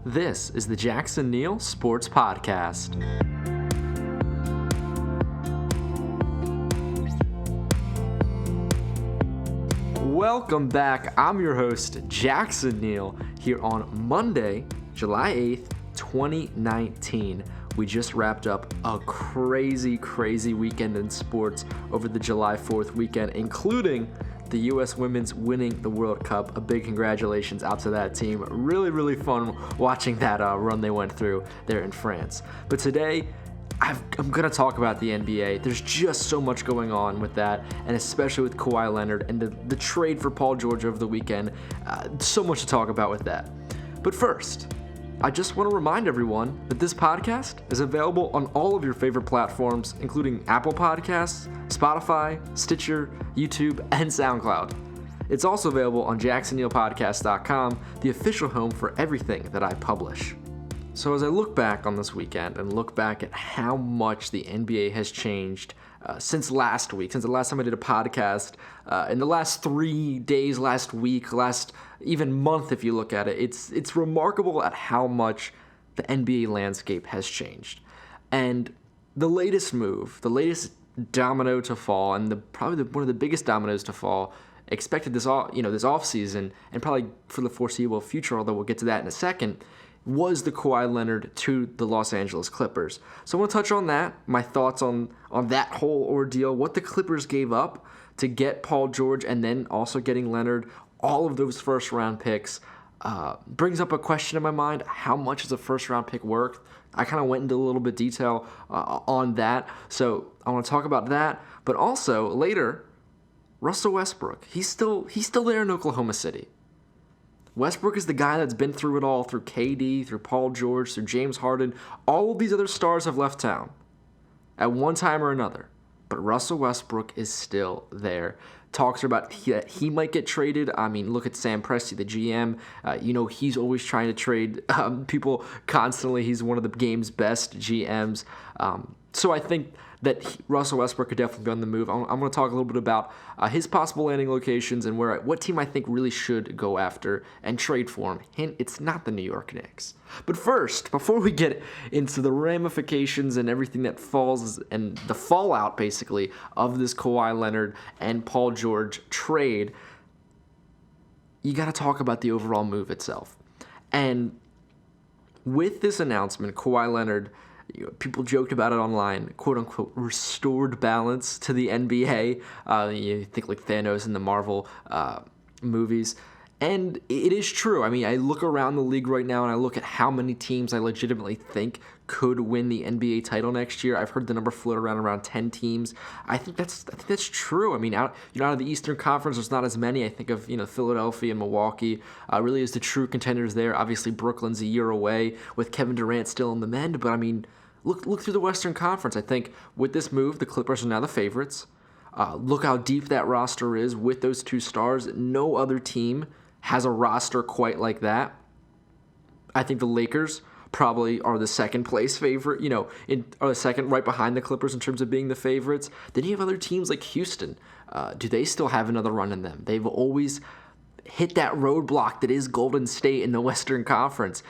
This is the Jackson Neill Sports Podcast. Welcome back. I'm your host, Jackson Neill, here on Monday, July 8th, 2019. We just wrapped up a crazy weekend in sports over the July 4th weekend, including the U.S. women's winning the World Cup. A big congratulations out to that team. Really fun watching that run they went through there in France. But today, I'm going to talk about the NBA. There's just so much going on with that, and especially with Kawhi Leonard and the trade for Paul George over the weekend. So much to talk about with that. But first, I just want to remind everyone that this podcast is available on all of your favorite platforms, including Apple Podcasts, Spotify, Stitcher, YouTube, and SoundCloud. It's also available on JacksonNeillPodcast.com, the official home for everything that I publish. So as I look back on this weekend and look back at how much the NBA has changed since last week, since the last time I did a podcast, in the last 3 days, last week, last even month, if you look at it, it's remarkable at how much the NBA landscape has changed. And the latest move, the latest domino to fall, and probably one of the biggest dominoes to fall, expected this offseason, and probably for the foreseeable future, although we'll get to that in a second, was the Kawhi Leonard to the Los Angeles Clippers. So I want to touch on that, my thoughts on that whole ordeal, what the Clippers gave up to get Paul George, and then also getting Leonard, all of those first-round picks. Brings up a question in my mind: how much is a first-round pick worth? I kind of went into a little bit detail on that, so I want to talk about that. But also later, Russell Westbrook. He's still there in Oklahoma City. Westbrook is the guy that's been through it all, through KD, through Paul George, through James Harden. All of these other stars have left town at one time or another, but Russell Westbrook is still there. Talks are about he might get traded. I mean, look at Sam Presti, the GM. He's always trying to trade people constantly. He's one of the game's best GMs. So I think that Russell Westbrook could definitely be on the move. I'm going to talk a little bit about his possible landing locations and what team I think really should go after and trade for him. Hint, it's not the New York Knicks. But first, before we get into the ramifications and everything that falls and the fallout, basically, of this Kawhi Leonard and Paul George trade, you got to talk about the overall move itself. And with this announcement, Kawhi Leonard, people joked about it online, quote-unquote, restored balance to the NBA. You think like Thanos in the Marvel movies. And it is true. I mean, I look around the league right now and I look at how many teams I legitimately think could win the NBA title next year. I've heard the number float around 10 teams. I think that's true. I mean, out of the Eastern Conference, there's not as many. I think of Philadelphia and Milwaukee really is the true contenders there. Obviously, Brooklyn's a year away with Kevin Durant still in the mend. But I mean, look through the Western Conference. I think with this move, the Clippers are now the favorites. Look how deep that roster is with those two stars. No other team has a roster quite like that. I think the Lakers probably are the second place favorite, are the second right behind the Clippers in terms of being the favorites. Then you have other teams like Houston. Do they still have another run in them? They've always hit that roadblock that is Golden State in the Western Conference.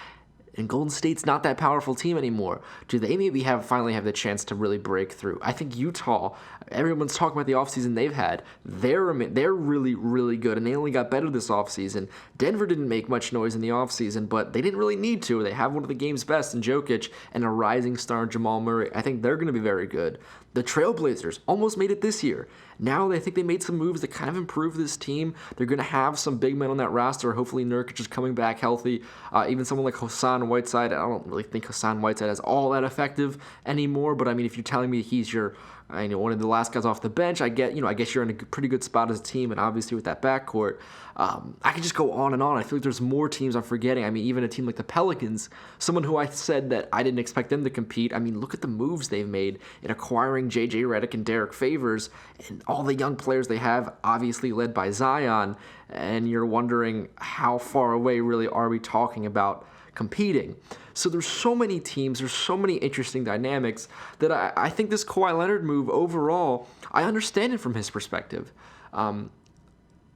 And Golden State's not that powerful team anymore. Do they maybe finally have the chance to really break through? I think Utah, everyone's talking about the offseason they've had. They're really good, and they only got better this offseason. Denver didn't make much noise in the offseason, but they didn't really need to. They have one of the game's best in Jokic and a rising star in Jamal Murray. I think they're going to be very good. The Trailblazers almost made it this year. Now I think they made some moves that kind of improve this team. They're going to have some big men on that roster. Hopefully Nurkic is coming back healthy. Even someone like Hassan Whiteside. I don't really think Hassan Whiteside is all that effective anymore. But I mean, if you're telling me he's one of the last guys off the bench, I guess you're in a pretty good spot as a team, and obviously with that backcourt, I could just go on and on. I feel like there's more teams I'm forgetting. I mean, even a team like the Pelicans, someone who I said that I didn't expect them to compete. I mean, look at the moves they've made in acquiring J.J. Redick and Derek Favors, and all the young players they have, obviously led by Zion, and you're wondering how far away really are we talking about competing. So there's so many teams, there's so many interesting dynamics that I think this Kawhi Leonard move overall, I understand it from his perspective.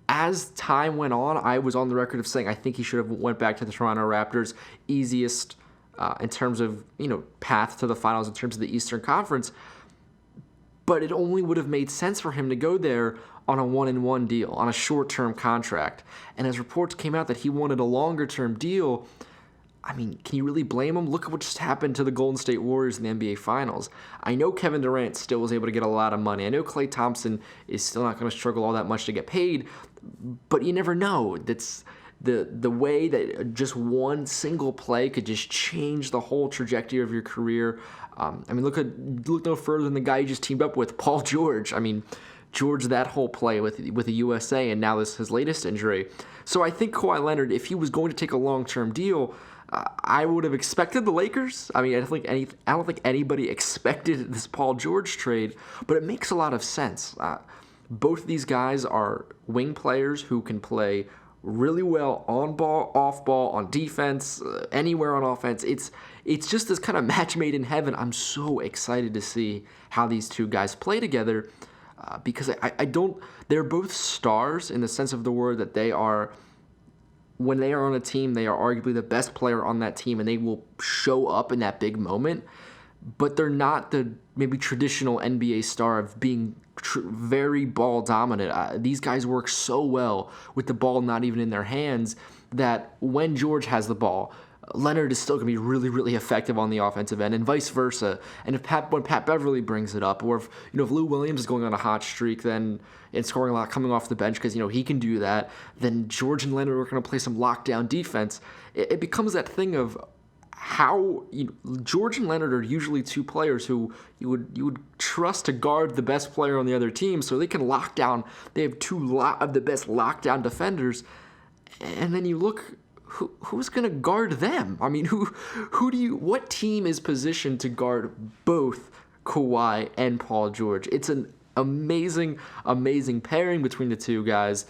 As time went on, I was on the record of saying I think he should have went back to the Toronto Raptors. Easiest in terms of, path to the finals in terms of the Eastern Conference. But it only would have made sense for him to go there on a 1-and-1 deal, on a short-term contract. And as reports came out that he wanted a longer-term deal, I mean, can you really blame him? Look at what just happened to the Golden State Warriors in the NBA Finals. I know Kevin Durant still was able to get a lot of money. I know Klay Thompson is still not going to struggle all that much to get paid, but you never know. That's the way that just one single play could just change the whole trajectory of your career. Look no further than the guy you just teamed up with, Paul George. I mean, George, that whole play with the USA, and now this his latest injury. So I think Kawhi Leonard, if he was going to take a long-term deal, I would have expected the Lakers. I mean, I don't think anybody expected this Paul George trade, but it makes a lot of sense. Both of these guys are wing players who can play really well on ball, off ball, on defense, anywhere on offense. It's just this kind of match made in heaven. I'm so excited to see how these two guys play together because they're both stars in the sense of the word that they are. When they are on a team, they are arguably the best player on that team, and they will show up in that big moment. But they're not the maybe traditional NBA star of being very ball dominant. These guys work so well with the ball not even in their hands that when George has the ball, Leonard is still going to be really, really effective on the offensive end, and vice versa. And when Pat Beverly brings it up, or if Lou Williams is going on a hot streak, then and scoring a lot coming off the bench because he can do that, then George and Leonard are going to play some lockdown defense. It becomes that thing of how George and Leonard are usually two players who you would trust to guard the best player on the other team, so they can lock down. They have two of the best lockdown defenders, and then you look. Who's going to guard them? I mean, what team is positioned to guard both Kawhi and Paul George? It's an amazing, amazing pairing between the two guys.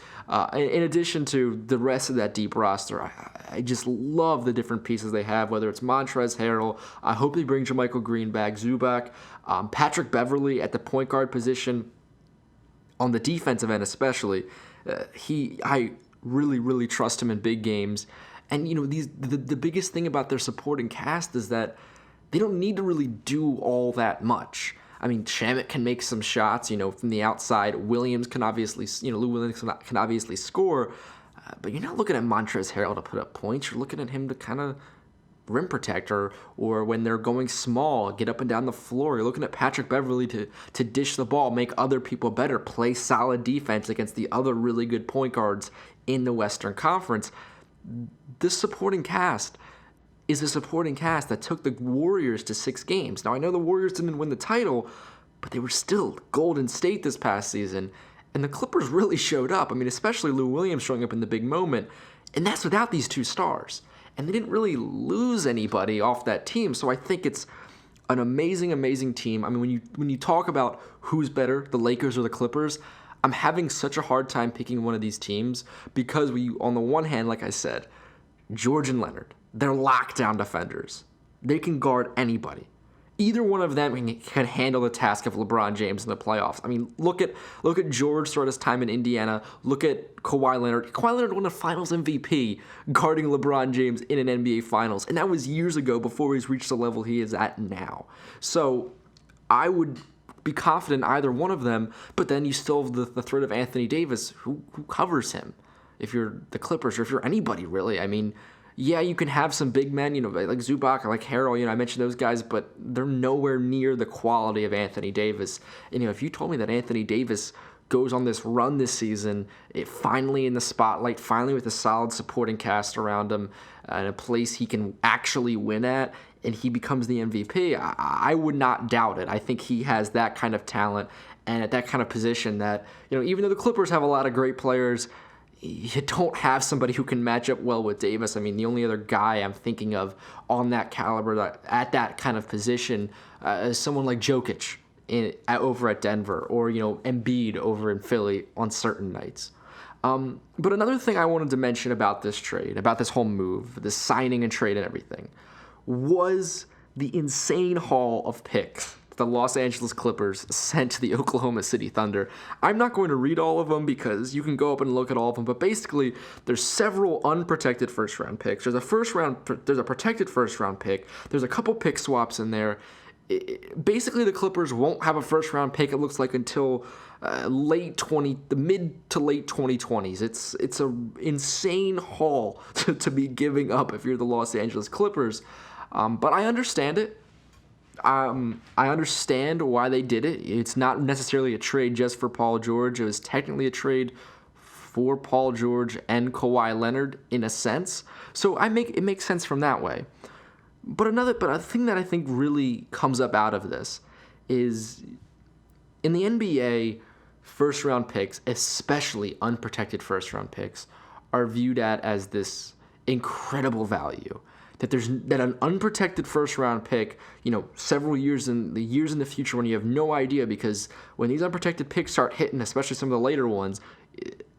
In addition to the rest of that deep roster, I just love the different pieces they have, whether it's Montrezl Harrell. I hope they bring JaMychal Green back, Zubac, Patrick Beverly at the point guard position. On the defensive end especially, I really, really trust him in big games. And the biggest thing about their supporting cast is that they don't need to really do all that much. I mean, Shamet can make some shots, from the outside. Williams can obviously, Lou Williams can obviously score. But you're not looking at Montrezl Harrell to put up points. You're looking at him to kind of rim protect or when they're going small, get up and down the floor. You're looking at Patrick Beverly to dish the ball, make other people better, play solid defense against the other really good point guards in the Western Conference. This supporting cast is a supporting cast that took the Warriors to 6 games. Now, I know the Warriors didn't win the title, but they were still Golden State this past season, and the Clippers really showed up. I mean, especially Lou Williams showing up in the big moment, and that's without these two stars. And they didn't really lose anybody off that team, so I think it's an amazing, amazing team. I mean, when you talk about who's better, the Lakers or the Clippers, I'm having such a hard time picking one of these teams because on the one hand, like I said, George and Leonard, they're lockdown defenders. They can guard anybody. Either one of them can handle the task of LeBron James in the playoffs. I mean, look at George throughout his time in Indiana. Look at Kawhi Leonard. Kawhi Leonard won a Finals MVP guarding LeBron James in an NBA Finals, and that was years ago before he's reached the level he is at now. So I would be confident in either one of them, but then you still have the threat of Anthony Davis, who covers him. If you're the Clippers or if you're anybody really, I mean, yeah, you can have some big men, like Zubac or like Harrell, I mentioned those guys, but they're nowhere near the quality of Anthony Davis. And, if you told me that Anthony Davis goes on this run this season, finally in the spotlight, finally with a solid supporting cast around him, and a place he can actually win at, and he becomes the MVP, I would not doubt it. I think he has that kind of talent and at that kind of position that, even though the Clippers have a lot of great players, you don't have somebody who can match up well with Davis. I mean, the only other guy I'm thinking of on that caliber at that kind of position is someone like Jokic over at Denver, or Embiid over in Philly on certain nights. But another thing I wanted to mention about this trade, about this whole move, this signing and trade and everything, was the insane haul of picks the Los Angeles Clippers sent to the Oklahoma City Thunder. I'm not going to read all of them because you can go up and look at all of them, but basically there's several unprotected first-round picks. There's a protected first-round pick. There's a couple pick swaps in there. Basically, the Clippers won't have a first-round pick, it looks like, until the mid to late 2020s. It's an insane haul to be giving up if you're the Los Angeles Clippers. But I understand it. I understand why they did it. It's not necessarily a trade just for Paul George. It was technically a trade for Paul George and Kawhi Leonard in a sense. So it makes sense from that way. But a thing that I think really comes up out of this is in the NBA, first round picks, especially unprotected first round picks, are viewed as this incredible value. That an unprotected first round pick, several years in the future when you have no idea, because when these unprotected picks start hitting, especially some of the later ones,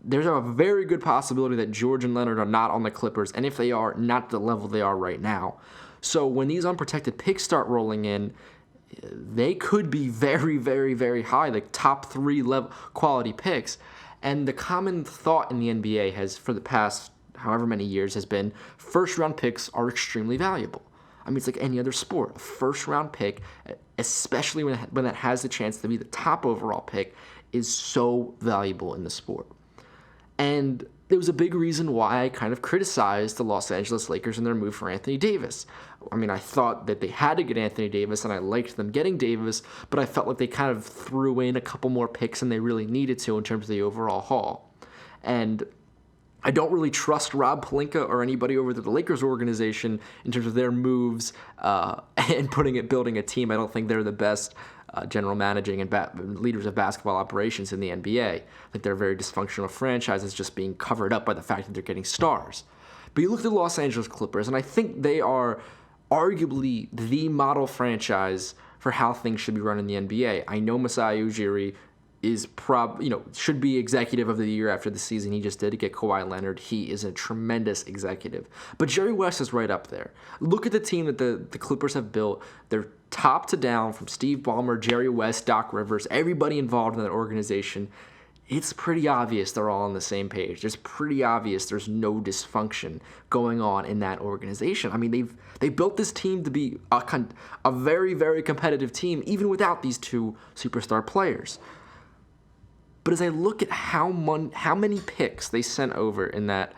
there's a very good possibility that George and Leonard are not on the Clippers, and if they are, not at the level they are right now. So when these unprotected picks start rolling in, they could be very, very, very high, like top 3 level quality picks. And the common thought in the NBA has, for the past however many years, has been first-round picks are extremely valuable. I mean, it's like any other sport. A first-round pick, especially when that has the chance to be the top overall pick, is so valuable in the sport. And there was a big reason why I kind of criticized the Los Angeles Lakers and their move for Anthony Davis. I mean, I thought that they had to get Anthony Davis, and I liked them getting Davis, but I felt like they kind of threw in a couple more picks than they really needed to in terms of the overall haul. And I don't really trust Rob Pelinka or anybody over the Lakers organization in terms of their moves and building a team. I don't think they're the best general managing and leaders of basketball operations in the NBA. I think they're a very dysfunctional franchise that's just being covered up by the fact that they're getting stars. But you look at the Los Angeles Clippers, and I think they are arguably the model franchise for how things should be run in the NBA. I know Masai Ujiri is should be executive of the year after the season he just did to get Kawhi Leonard. He is a tremendous executive. But Jerry West is right up there. Look at the team that the Clippers have built. They're top to down, from Steve Ballmer, Jerry West, Doc Rivers, everybody involved in that organization. It's pretty obvious they're all on the same page. It's pretty obvious there's no dysfunction going on in that organization. I mean, they built this team to be a very, very competitive team, even without these two superstar players. But as I look at how many picks they sent over in that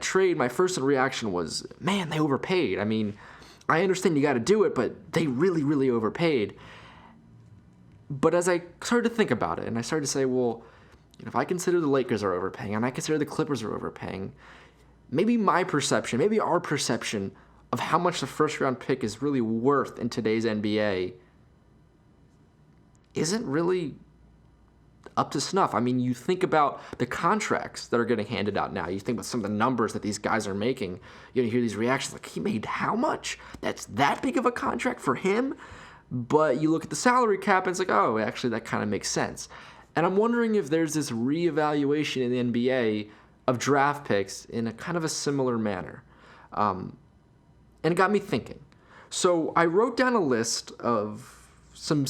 trade, my first reaction was, man, they overpaid. I mean, I understand you got to do it, but they really, really overpaid. But as I started to think about it, and I started to say, well, if I consider the Lakers are overpaying, and I consider the Clippers are overpaying, maybe our perception of how much the first-round pick is really worth in today's NBA isn't really up to snuff. I mean, you think about the contracts that are getting handed out now. You think about some of the numbers that these guys are making. You hear these reactions like, he made how much? That's that big of a contract for him? But you look at the salary cap and it's like, oh, actually, that kind of makes sense. And I'm wondering if there's this reevaluation in the NBA of draft picks in a kind of a similar manner. And it got me thinking. So I wrote down a list of some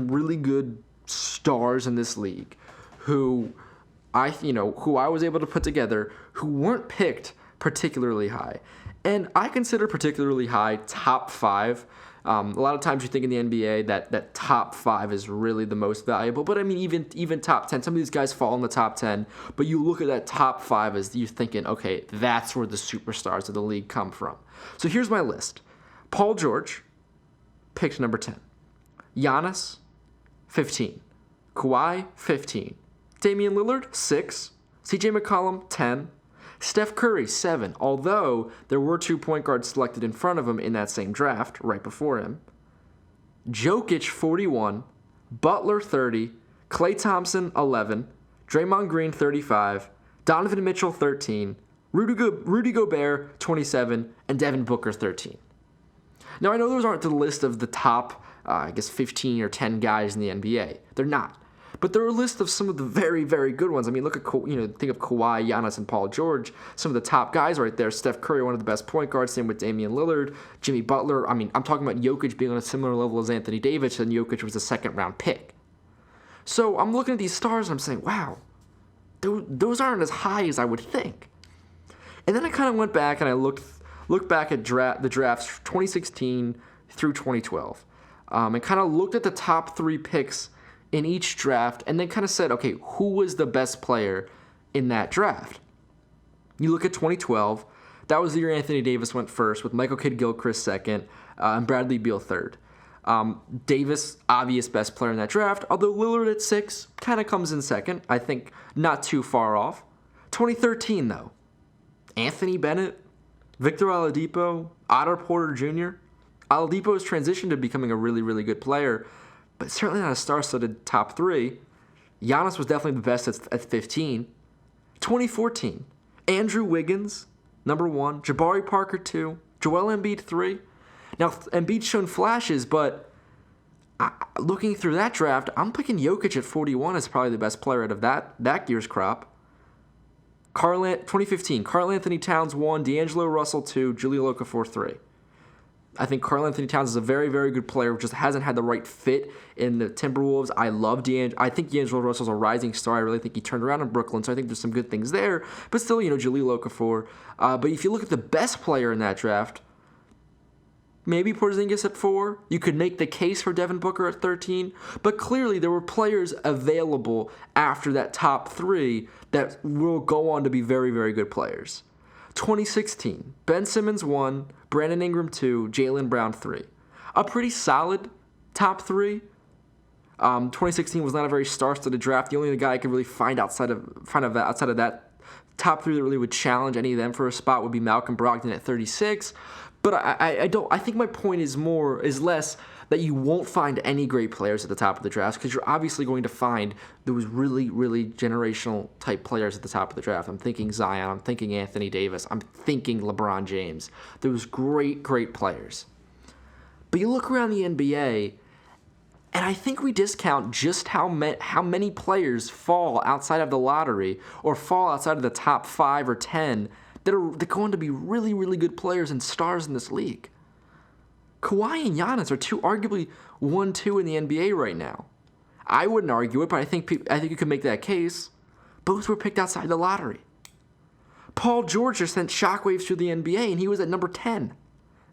really good stars in this league who I was able to put together who weren't picked particularly high. And I consider particularly high top 5. A lot of times you think in the NBA that top 5 is really the most valuable, but I mean even top 10. Some of these guys fall in the top 10, but you look at that top 5 as you're thinking, okay, that's where the superstars of the league come from. So here's my list. Paul George, picked number 10. Giannis, 15. Kawhi, 15. Damian Lillard, 6. CJ McCollum, 10. Steph Curry, 7, although there were 2 point guards selected in front of him in that same draft, right before him. Jokic, 41. Butler, 30. Klay Thompson, 11. Draymond Green, 35. Donovan Mitchell, 13. Rudy Gobert, 27. And Devin Booker, 13. Now, I know those aren't the list of the top, 15 or 10 guys in the NBA. They're not. But there are a list of some of the very, very good ones. I mean, look at, think of Kawhi, Giannis, and Paul George. Some of the top guys right there. Steph Curry, one of the best point guards. Same with Damian Lillard, Jimmy Butler. I mean, I'm talking about Jokic being on a similar level as Anthony Davis, and Jokic was a second-round pick. So I'm looking at these stars, and I'm saying, wow, those aren't as high as I would think. And then I kind of went back, and I looked back at the drafts 2016 through 2012, and kind of looked at the top 3 picks in each draft, and then kind of said, okay, who was the best player in that draft? You look at 2012, that was the year Anthony Davis went first, with Michael Kidd-Gilchrist second, and Bradley Beal third. Davis, obvious best player in that draft, although Lillard at 6 kind of comes in second. I think not too far off. 2013, though, Anthony Bennett, Victor Oladipo, Otto Porter Jr. Oladipo has transitioned to becoming a really, really good player, but certainly not a star-studded top 3. Giannis was definitely the best at 15. 2014, Andrew Wiggins, number 1. Jabari Parker, 2. Joel Embiid, 3. Now, Embiid's shown flashes, but looking through that draft, I'm picking Jokic at 41 as probably the best player out of that year's crop. 2015, Karl Anthony Towns, 1. D'Angelo Russell, 2. Jahlil Okafor, 3. I think Karl Anthony Towns is a very, very good player, just hasn't had the right fit in the Timberwolves. I think D'Angelo Russell's a rising star. I really think he turned around in Brooklyn, so I think there's some good things there. But still, Jahlil Okafor. But if you look at the best player in that draft, maybe Porzingis at 4. You could make the case for Devin Booker at 13. But clearly, there were players available after that top 3 that will go on to be very, very good players. 2016, Ben Simmons 1, Brandon Ingram 2, Jaylen Brown 3. A pretty solid top 3. 2016 was not a very star-studded draft. The only guy I could really find outside of that top 3 that really would challenge any of them for a spot would be Malcolm Brogdon at 36. But I think my point is less that you won't find any great players at the top of the draft, because you're obviously going to find those really, really generational type players at the top of the draft. I'm thinking Zion, I'm thinking Anthony Davis, I'm thinking LeBron James. Those great, great players. But you look around the NBA, and I think we discount just how many players fall outside of the lottery or fall outside of the top 5 or 10 that are going to be really, really good players and stars in this league. Kawhi and Giannis are arguably 1-2 in the NBA right now. I wouldn't argue it, but I think you could make that case. Both were picked outside the lottery. Paul George just sent shockwaves through the NBA, and he was at number 10.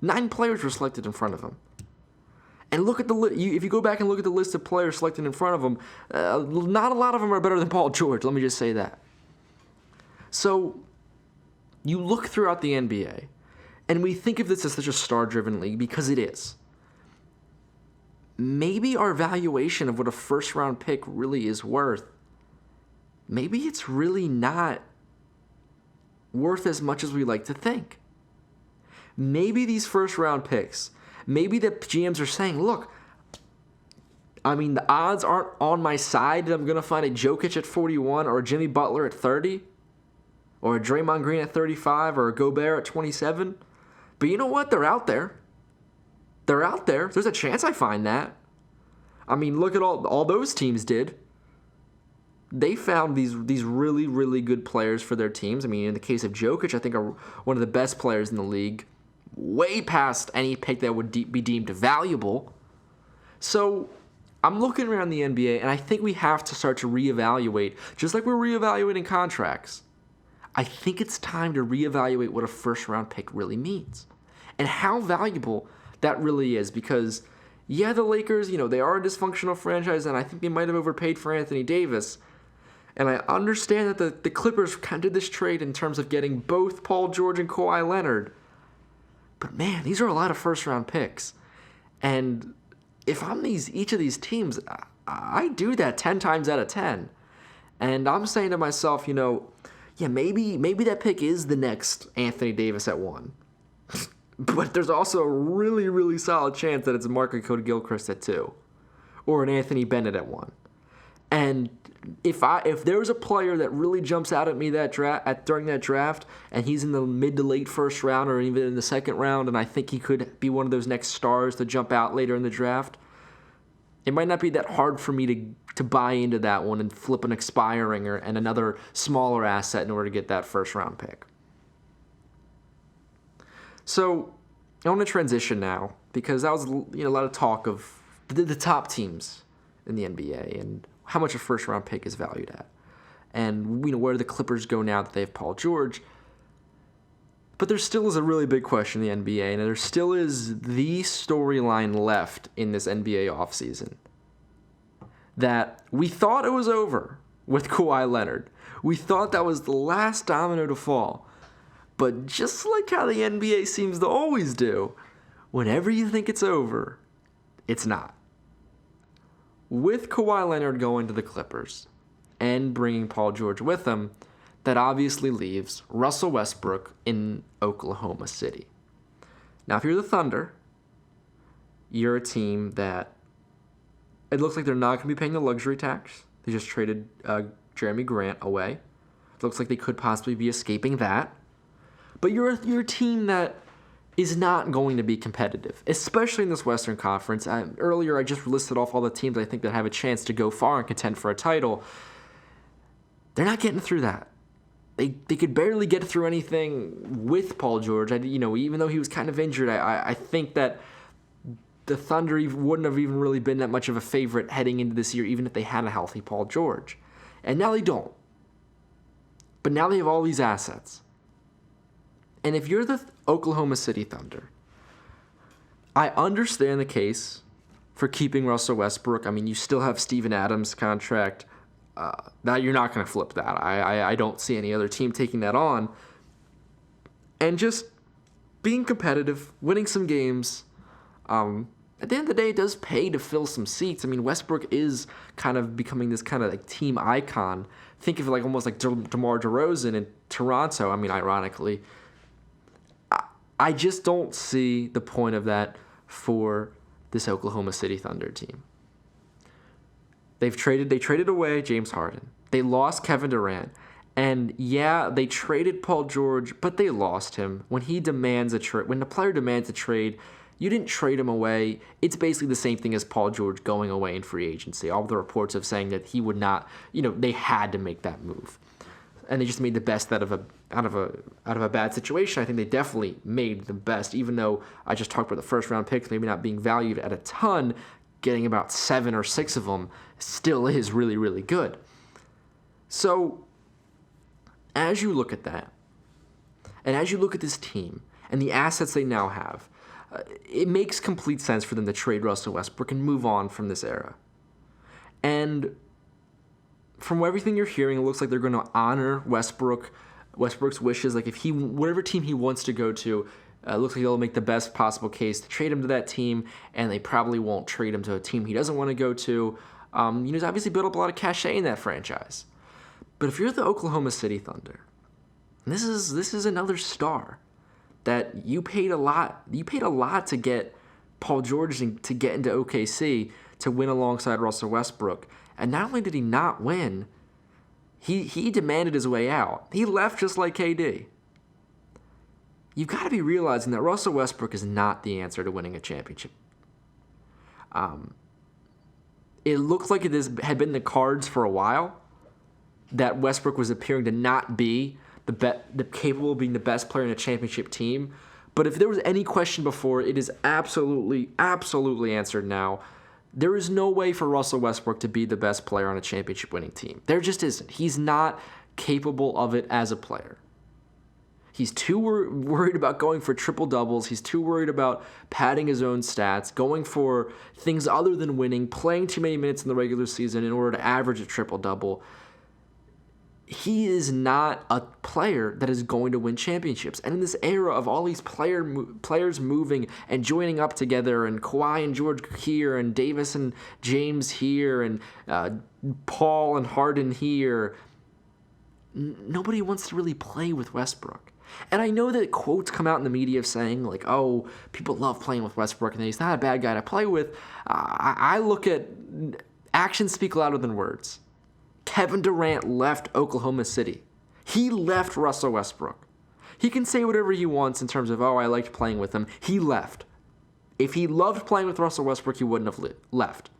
9 players were selected in front of him. And look at if you go back and look at the list of players selected in front of him, not a lot of them are better than Paul George. Let me just say that. So you look throughout the NBA, and we think of this as such a star-driven league because it is. Maybe our valuation of what a first-round pick really is worth, maybe it's really not worth as much as we like to think. Maybe these first-round picks, maybe the GMs are saying, look, the odds aren't on my side that I'm going to find a Jokic at 41 or a Jimmy Butler at 30 or a Draymond Green at 35 or a Gobert at 27. But you know what? They're out there. They're out there. There's a chance I find that. Look at all those teams did. They found these really, really good players for their teams. In the case of Jokic, I think are one of the best players in the league, way past any pick that would be deemed valuable. So I'm looking around the NBA, and I think we have to start to reevaluate, just like we're reevaluating contracts. I think it's time to reevaluate what a first-round pick really means and how valuable that really is, because, yeah, the Lakers, they are a dysfunctional franchise, and I think they might have overpaid for Anthony Davis. And I understand that the Clippers kind of did this trade in terms of getting both Paul George and Kawhi Leonard. But, man, these are a lot of first-round picks. And if I'm each of these teams, I do that 10 times out of 10. And I'm saying to myself, yeah, maybe that pick is the next Anthony Davis at 1. But there's also a really, really solid chance that it's Mark Kidd-Gilchrist at 2. Or an Anthony Bennett at 1. And if there's a player that really jumps out at me during that draft, and he's in the mid to late first round or even in the second round, and I think he could be one of those next stars to jump out later in the draft, It might not be that hard for me to buy into that one and flip an expiring and another smaller asset in order to get that first-round pick. So I want to transition now because that was a lot of talk of the top teams in the NBA and how much a first-round pick is valued at. And where the Clippers go now that they have Paul George. But there still is a really big question in the NBA, and there still is the storyline left in this NBA offseason. That we thought it was over with Kawhi Leonard. We thought that was the last domino to fall. But just like how the NBA seems to always do, whenever you think it's over, it's not. With Kawhi Leonard going to the Clippers and bringing Paul George with him, that obviously leaves Russell Westbrook in Oklahoma City. Now, if you're the Thunder, you're a team that it looks like they're not going to be paying the luxury tax. They just traded Jeremy Grant away. It looks like they could possibly be escaping that. But you're a team that is not going to be competitive, especially in this Western Conference. Earlier, I just listed off all the teams I think that have a chance to go far and contend for a title. They're not getting through that. They could barely get through anything with Paul George. Even though he was kind of injured, I think that the Thunder wouldn't have even really been that much of a favorite heading into this year, even if they had a healthy Paul George. And now they don't. But now they have all these assets. And if you're the Oklahoma City Thunder, I understand the case for keeping Russell Westbrook. I mean, you still have Steven Adams' contract. That you're not going to flip that. I don't see any other team taking that on. And just being competitive, winning some games. At the end of the day, it does pay to fill some seats. I mean, Westbrook is kind of becoming this kind of like team icon. Think of it like almost like DeMar DeRozan in Toronto. I mean, ironically. I just don't see the point of that for this Oklahoma City Thunder team. They traded away James Harden. They lost Kevin Durant. And yeah, they traded Paul George, but they lost him. When he demands when the player demands a trade, you didn't trade him away. It's basically the same thing as Paul George going away in free agency. All the reports of saying that he would not, they had to make that move. And they just made the best out of a bad situation. I think they definitely made the best, even though I just talked about the first round picks maybe not being valued at a ton. Getting about 7 or 6 of them still is really, really good. So, as you look at that, and as you look at this team and the assets they now have, it makes complete sense for them to trade Russell Westbrook and move on from this era. And from everything you're hearing, it looks like they're going to honor Westbrook's wishes. Like whatever team he wants to go to, looks like they'll make the best possible case to trade him to that team, and they probably won't trade him to a team he doesn't want to go to. He's obviously built up a lot of cachet in that franchise. But if you're the Oklahoma City Thunder, and this is another star that you paid a lot. You paid a lot to get Paul George to get into OKC to win alongside Russell Westbrook. And not only did he not win, he demanded his way out. He left just like KD. You've got to be realizing that Russell Westbrook is not the answer to winning a championship. It looks like had been the cards for a while that Westbrook was appearing to not be the capable of being the best player in a championship team. But if there was any question before, it is absolutely, absolutely answered now. There is no way for Russell Westbrook to be the best player on a championship-winning team. There just isn't. He's not capable of it as a player. He's too worried about going for triple-doubles. He's too worried about padding his own stats, going for things other than winning, playing too many minutes in the regular season in order to average a triple-double. He is not a player that is going to win championships. And in this era of all these players moving and joining up together, and Kawhi and George here, and Davis and James here, and Paul and Harden here, nobody wants to really play with Westbrook. And I know that quotes come out in the media saying, like, oh, people love playing with Westbrook, and he's not a bad guy to play with. I look at actions speak louder than words. Kevin Durant left Oklahoma City. He left Russell Westbrook. He can say whatever he wants in terms of, oh, I liked playing with him. He left. If he loved playing with Russell Westbrook, he wouldn't have left.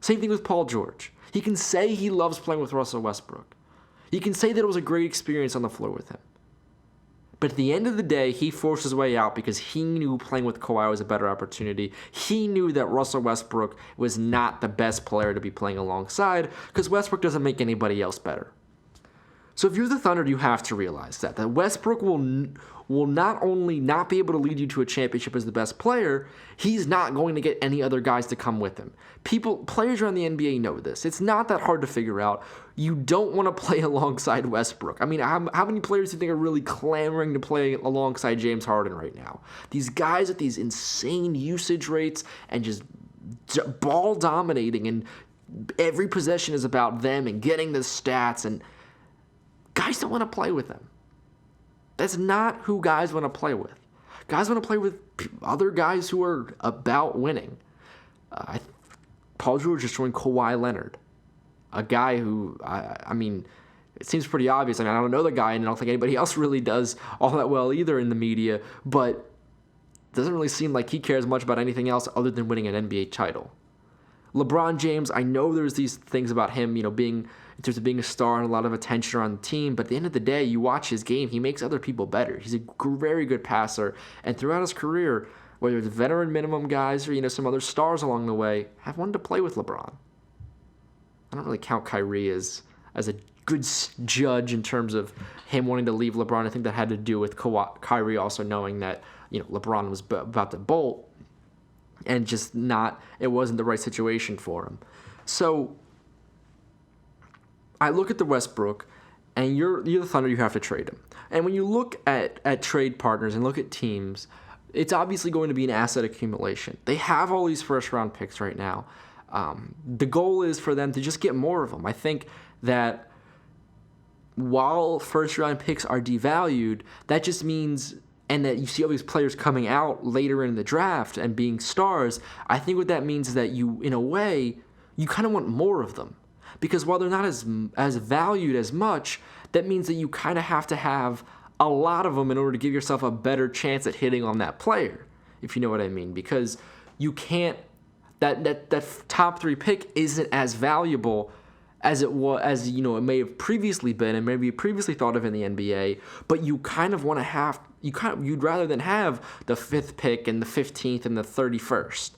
Same thing with Paul George. He can say he loves playing with Russell Westbrook. He can say that it was a great experience on the floor with him. But at the end of the day, he forced his way out because he knew playing with Kawhi was a better opportunity. He knew that Russell Westbrook was not the best player to be playing alongside because Westbrook doesn't make anybody else better. So if you're the Thunder, you have to realize that Westbrook will not only not be able to lead you to a championship as the best player, he's not going to get any other guys to come with him. Players around the NBA know this. It's not that hard to figure out. You don't want to play alongside Westbrook. I mean, how many players do you think are really clamoring to play alongside James Harden right now? These guys at these insane usage rates and just ball dominating, and every possession is about them and getting the stats, and guys don't want to play with them. That's not who guys want to play with. Guys want to play with other guys who are about winning. Paul George just joined Kawhi Leonard, a guy who, I mean, it seems pretty obvious. I mean, I don't know the guy, and I don't think anybody else really does all that well either in the media, but it doesn't really seem like he cares much about anything else other than winning an NBA title. LeBron James, I know there's these things about him, being in terms of being a star and a lot of attention around the team, but at the end of the day, you watch his game, he makes other people better. He's a very good passer, and throughout his career, whether it's veteran minimum guys or some other stars along the way, have wanted to play with LeBron. I don't really count Kyrie as a good judge in terms of him wanting to leave LeBron. I think that had to do with Kyrie also knowing that LeBron was about to bolt, and it wasn't the right situation for him. So I look at the Westbrook, and you're the Thunder, you have to trade him. And when you look at trade partners and look at teams, it's obviously going to be an asset accumulation. They have all these first-round picks right now. The goal is for them to just get more of them. I think that while first-round picks are devalued, that just means, and that you see all these players coming out later in the draft and being stars, I think what that means is that you, in a way, you kind of want more of them. Because while they're not as valued as much, that means that you kind of have to have a lot of them in order to give yourself a better chance at hitting on that player, if you know what I mean. Because you can't, that top 3 pick isn't as valuable as it may have previously been and maybe previously thought of in the NBA, but you kind of want to have, you'd rather than have the 5th pick and the 15th and the 31st.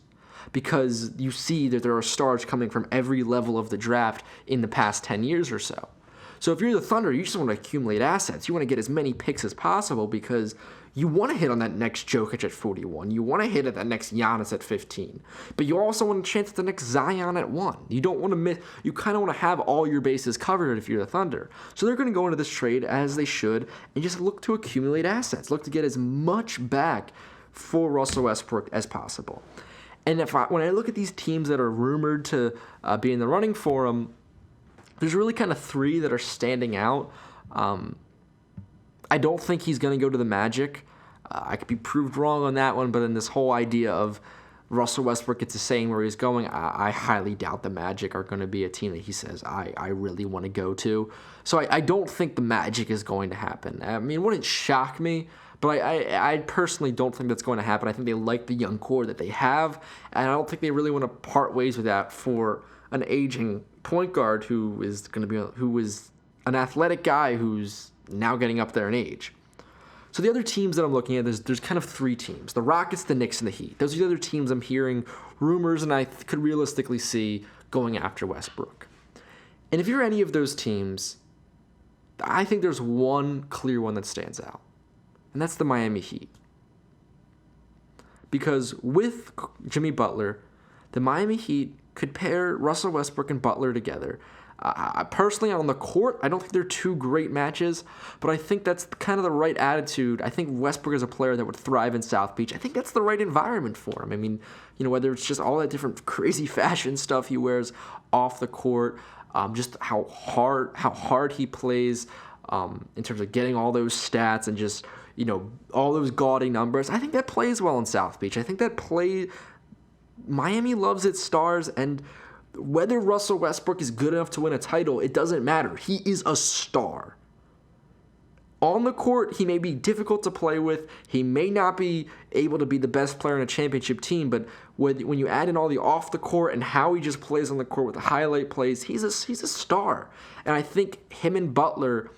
Because you see that there are stars coming from every level of the draft in the past 10 years or so. So if you're the Thunder, you just want to accumulate assets. You want to get as many picks as possible because you want to hit on that next Jokic at 41. You want to hit at that next Giannis at 15. But you also want a chance at the next Zion at 1. You don't want to miss. You kind of want to have all your bases covered if you're the Thunder. So they're going to go into this trade as they should and just look to accumulate assets. Look to get as much back for Russell Westbrook as possible. And when I look at these teams that are rumored to be in the running for him, there's really kind of 3 that are standing out. I don't think he's going to go to the Magic. I could be proved wrong on that one, but in this whole idea of Russell Westbrook gets a saying where he's going, I highly doubt the Magic are going to be a team that he says, I really want to go to. So I don't think the Magic is going to happen. I mean, it wouldn't shock me, but I personally don't think that's going to happen. I think they like the young core that they have, and I don't think they really want to part ways with that for an aging point guard who is an athletic guy who's now getting up there in age. So the other teams that I'm looking at, there's kind of 3 teams. The Rockets, the Knicks, and the Heat. Those are the other teams I'm hearing rumors and I could realistically see going after Westbrook. And if you're any of those teams, I think there's one clear one that stands out. And that's the Miami Heat. Because with Jimmy Butler, the Miami Heat could pair Russell Westbrook and Butler together. Personally, on the court, I don't think they're 2 great matches, but I think that's kind of the right attitude. I think Westbrook is a player that would thrive in South Beach. I think that's the right environment for him. I mean, whether it's just all that different crazy fashion stuff he wears off the court, just how hard he plays in terms of getting all those stats and just, all those gaudy numbers. I think that plays well in South Beach. I think that Miami loves its stars, and whether Russell Westbrook is good enough to win a title, it doesn't matter. He is a star. On the court, he may be difficult to play with. He may not be able to be the best player in a championship team, but when you add in all the off the court and how he just plays on the court with the highlight plays, he's a star. And I think him and Butler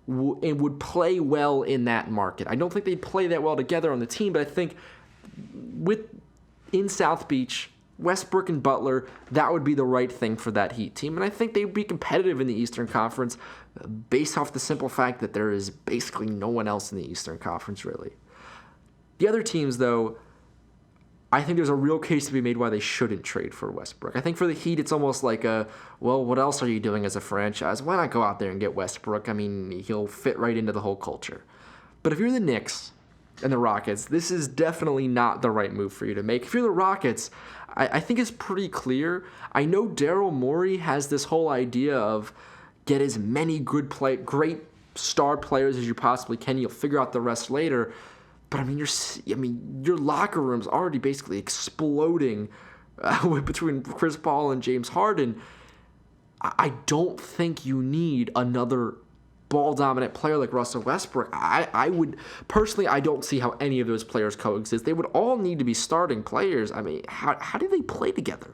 would play well in that market. I don't think they'd play that well together on the team, but I think in South Beach, Westbrook and Butler, that would be the right thing for that Heat team. And I think they'd be competitive in the Eastern Conference based off the simple fact that there is basically no one else in the Eastern Conference, really. The other teams, though, I think there's a real case to be made why they shouldn't trade for Westbrook. I think for the Heat, it's almost like well, what else are you doing as a franchise? Why not go out there and get Westbrook? I mean, he'll fit right into the whole culture. But if you're the Knicks and the Rockets, this is definitely not the right move for you to make. If you're the Rockets, I think it's pretty clear. I know Daryl Morey has this whole idea of get as many great star players as you possibly can. You'll figure out the rest later. But I mean, your locker room's already basically exploding between Chris Paul and James Harden. I don't think you need another ball-dominant player like Russell Westbrook. I don't see how any of those players coexist. They would all need to be starting players. I mean, how do they play together?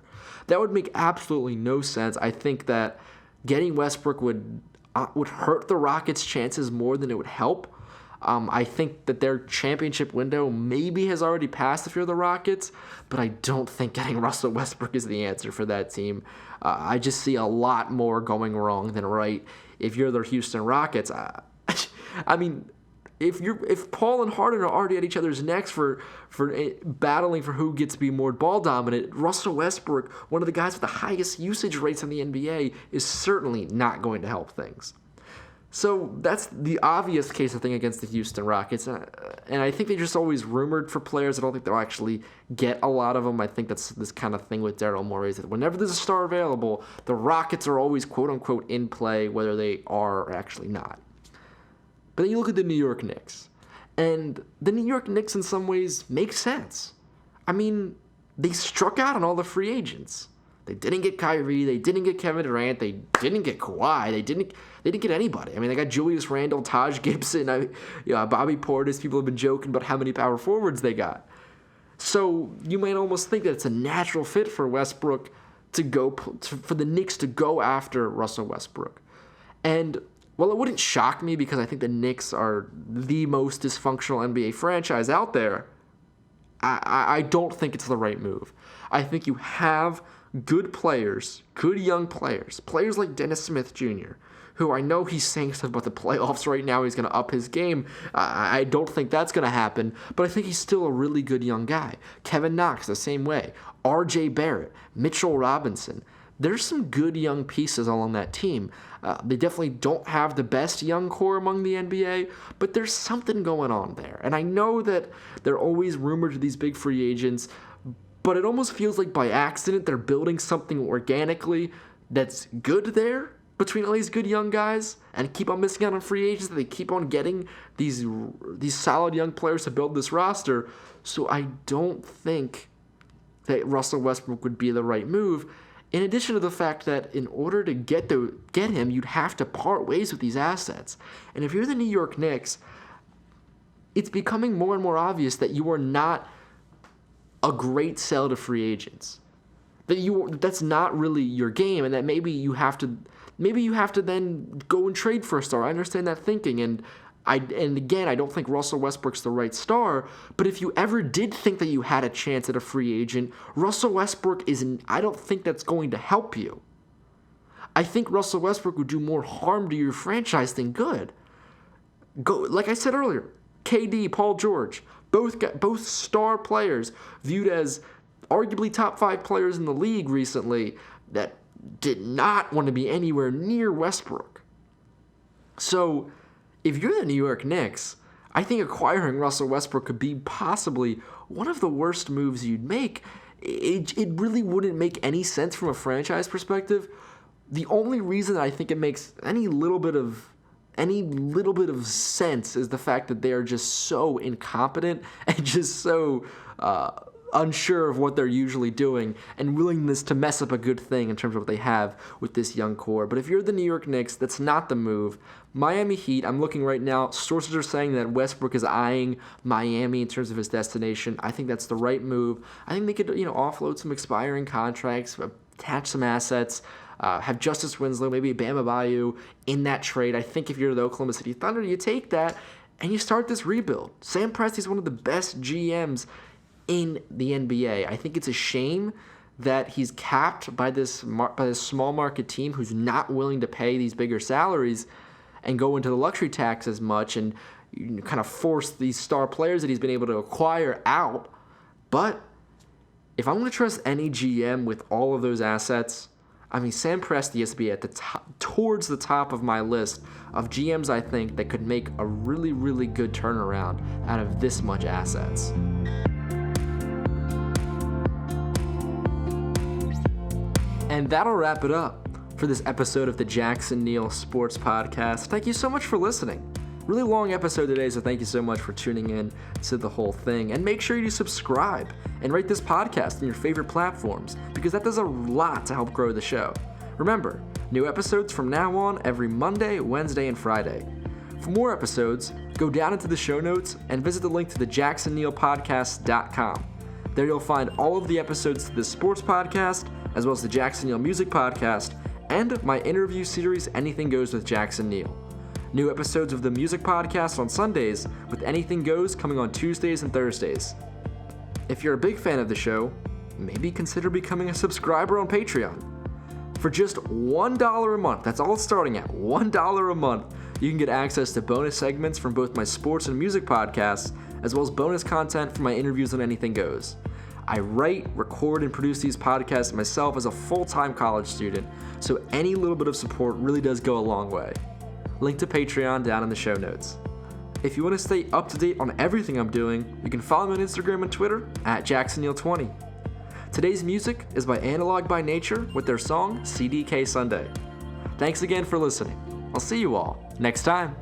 That would make absolutely no sense. I think that getting Westbrook would hurt the Rockets' chances more than it would help. I think that their championship window maybe has already passed if you're the Rockets, but I don't think getting Russell Westbrook is the answer for that team. I just see a lot more going wrong than right if you're the Houston Rockets. I mean, if Paul and Harden are already at each other's necks for battling for who gets to be more ball dominant, Russell Westbrook, one of the guys with the highest usage rates in the NBA, is certainly not going to help things. So that's the obvious case, I think, against the Houston Rockets. And I think they just always rumored for players. I don't think they'll actually get a lot of them. I think that's this kind of thing with Daryl Morey, is that whenever there's a star available, the Rockets are always quote-unquote in play, whether they are or actually not. But then you look at the New York Knicks. And the New York Knicks in some ways make sense. I mean, they struck out on all the free agents. They didn't get Kyrie. They didn't get Kevin Durant. They didn't get Kawhi. They didn't get anybody. I mean, they got Julius Randle, Taj Gibson, Bobby Portis. People have been joking about how many power forwards they got. So you might almost think that it's a natural fit for Westbrook for the Knicks to go after Russell Westbrook. And while it wouldn't shock me because I think the Knicks are the most dysfunctional NBA franchise out there, I don't think it's the right move. I think you have good players, good young players like Dennis Smith Jr., who I know he's saying stuff about the playoffs right now. He's going to up his game. I don't think that's going to happen, but I think he's still a really good young guy. Kevin Knox, the same way. R.J. Barrett, Mitchell Robinson. There's some good young pieces along that team. They definitely don't have the best young core among the NBA, but there's something going on there. And I know that they're always rumored to these big free agents, but it almost feels like by accident they're building something organically that's good there between all these good young guys, and keep on missing out on free agents. They keep on getting these solid young players to build this roster. So I don't think that Russell Westbrook would be the right move. In addition to the fact that in order to get him, you'd have to part ways with these assets. And if you're the New York Knicks, it's becoming more and more obvious that you are not a great sell to free agents. That's not really your game, and that maybe you have to then go and trade for a star. I understand that thinking, and again, I don't think Russell Westbrook's the right star, but if you ever did think that you had a chance at a free agent, Russell Westbrook I don't think that's going to help you. I think Russell Westbrook would do more harm to your franchise than good. Like I said earlier, KD, Paul George, both star players viewed as arguably top 5 players in the league recently that did not want to be anywhere near Westbrook. So if you're the New York Knicks, I think acquiring Russell Westbrook could be possibly one of the worst moves you'd make. It really wouldn't make any sense from a franchise perspective. The only reason that I think it makes any little bit of sense is the fact that they are just so incompetent and just so unsure of what they're usually doing and willingness to mess up a good thing in terms of what they have with this young core. But if you're the New York Knicks, that's not the move. Miami Heat, I'm looking right now, sources are saying that Westbrook is eyeing Miami in terms of his destination. I think that's the right move. I think they could, offload some expiring contracts, attach some assets, have Justice Winslow, maybe Bam Adebayo in that trade. I think if you're the Oklahoma City Thunder, you take that and you start this rebuild. Sam Presti's one of the best GMs in the NBA. I think it's a shame that he's capped by this small market team who's not willing to pay these bigger salaries and go into the luxury tax as much and kind of force these star players that he's been able to acquire out. But if I'm going to trust any GM with all of those assets, Sam Presti has to be at the top, towards the top of my list of GMs I think that could make a really, really good turnaround out of this much assets. And that'll wrap it up for this episode of the Jackson Neill Sports Podcast. Thank you so much for listening. Really long episode today, so thank you so much for tuning in to the whole thing. And make sure you subscribe and rate this podcast on your favorite platforms, because that does a lot to help grow the show. Remember, new episodes from now on every Monday, Wednesday, and Friday. For more episodes, go down into the show notes and visit the link to the JacksonNeillPodcast.com. There you'll find all of the episodes to this sports podcast, as well as the Jackson Neill Music Podcast, and my interview series, Anything Goes with Jackson Neill. New episodes of the Music Podcast on Sundays, with Anything Goes coming on Tuesdays and Thursdays. If you're a big fan of the show, maybe consider becoming a subscriber on Patreon. For just $1 a month, that's all it's starting at, $1 a month, you can get access to bonus segments from both my sports and music podcasts, as well as bonus content from my interviews on Anything Goes. I write, record, and produce these podcasts myself as a full-time college student, so any little bit of support really does go a long way. Link to Patreon down in the show notes. If you want to stay up to date on everything I'm doing, you can follow me on Instagram and Twitter at JacksonNeil20. Today's music is by Analog by Nature with their song CDK Sunday. Thanks again for listening. I'll see you all next time.